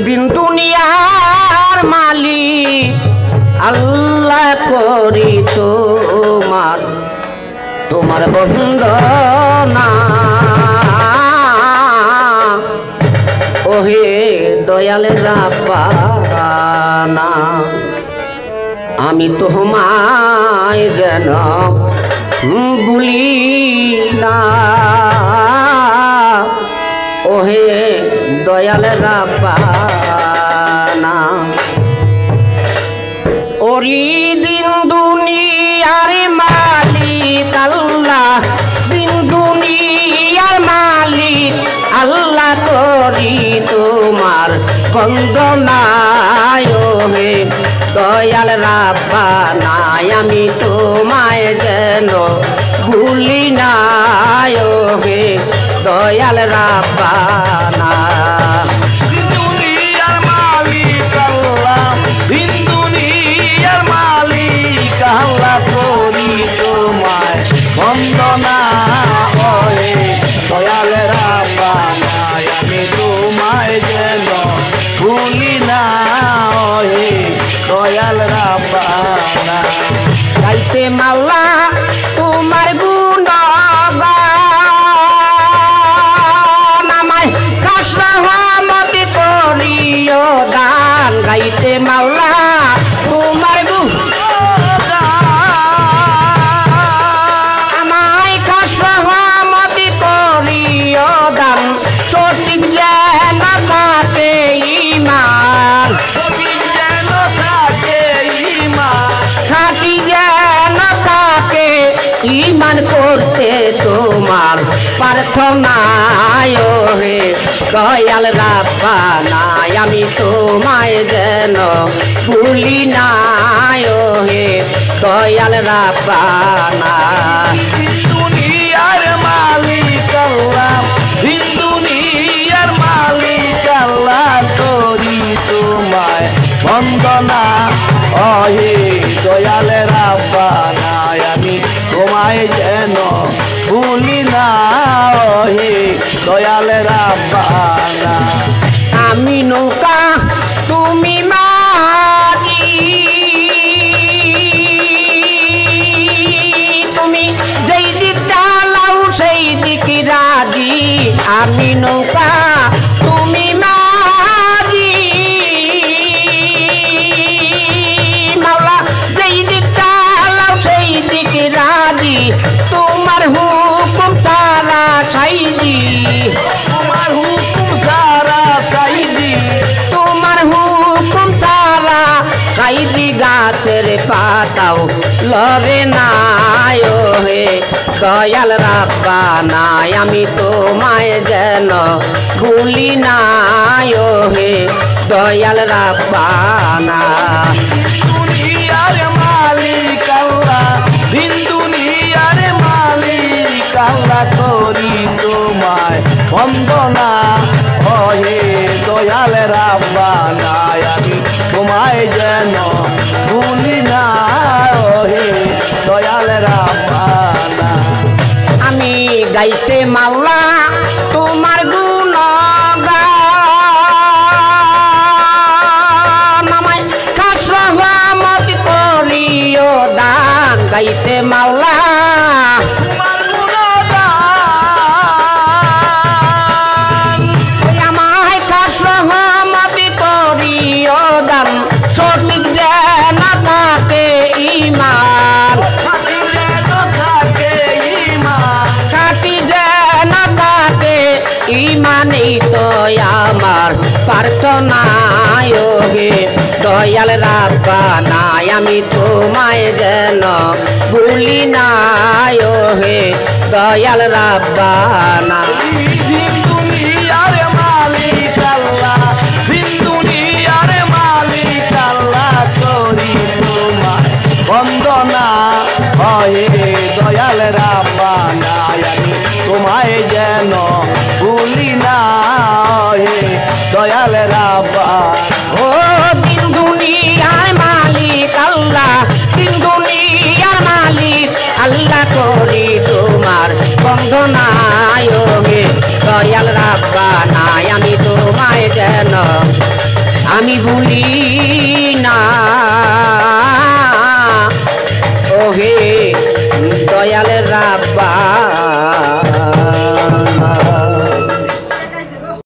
দিন দুনিয়ার মালিক আল্লাহ করি তোমার বন্দনা ওহে দয়াল রাব্বানা আমি তোমায় যেন ভুলি না ওহে দয়াল রাব্বানা ওরি দিন দুনিয়ার মালিক আল্লাহ দিন দুনিয়ার মালিক আল্লাহ করি তোমার বন্দনা ওহে দয়াল রাব্বানা আমি তোমায় যেন ভুলি না ওহে দয়াল রাব্বানা দুনিয়ার মালিক আল্লাহ দিন দুনিয়ার মালিক আল্লাহ করি তোমায় বন্দনা ওহে দয়াল রাব্বানা আমি তোমায় যেন ভুলি না ওহে দয়াল রাব্বানা গাইতে মাওলা তোমার গুণগান আমায় খাস রহমত করিও দান গাইতে মাওলা তোমার আমায় খাস রহমত করিও দান সঠিক যেন থাকে ঈমান সঠিক যেন থাকে ঈমান খাঁটি যেন থাকে ঈমান করতে তোমার প্রার্থনা ওহে দয়াল রাব্বানা আমি তোমায় যেন ভুলি না ওহে দয়াল রাব্বানা দুনিয়ার মালিক আল্লাহ দিন দুনিয়ার মালিক আল্লাহ করি তোমায় বন্দনা ওহে দয়াল রাব্বানা আমি তোমায় যেন ভুলি না ওহে দয়াল রাব্বানা আমি নৌকা তুমি মাঝি তুমি যেই দিক চালাও সেই দিক রাজি আমি নৌকা তুমি মাঝি মাওলা যেই দিক চালাও সেই দিক রাজি তোমার হুকুম ছাড়া সাইজি তোমার হুকুম সারা সাইদি তোমার হুকুম ছাড়া সাইজি গাছের পাতাও লড়ে না ওহে দয়াল রাব্বানা আমি তোমায় যেন ভুলি না ওহে দয়াল রাব্বানা দুনিয়ার মালিক আল্লাহ দিন দুনিয়ার মালিক আল্লাহ করি তোমায় বন্দনা ওহে দয়াল রাব্বানা আমি তোমায় যেন ভুলি না ওহে দয়াল রাব্বানা আমি গাইতে মাওলা তোমার গুণগান আমায় খাস রহমত করিও দান গাইতে মাওলা তোমার গুণগান আমায় খাস রহমত করিও দান সঠিক যেন থাকে ঈমান খাঁটি যেন থাকে ঈমান খাঁটি যেন থাকে ঈমানই তো আমার প্রার্থনা ওহে দয়াল রাব্বানা আমি তোমায় যেন ভুলি না ওহে দয়াল রাব্বানা দিন দুনিয়ার মালিক আল্লাহ দিন দুনিয়ার মালিক আল্লাহ করি তোমায় বন্দনা ওহে দয়াল রাব্বানা আমি তোমায় যেন ভুলি না ওহে দয়াল রাব্বানা ও দিন দুনিয়ার মালিক আল্লাহ দিন দুনিয়ার মালিক আল্লাহ করি তোমার আমার বন্ধনায় হে দয়াল রাব্বানা আমি তোমায় যেন আমি ভুলি না ওহে দয়াল রাব্বানা।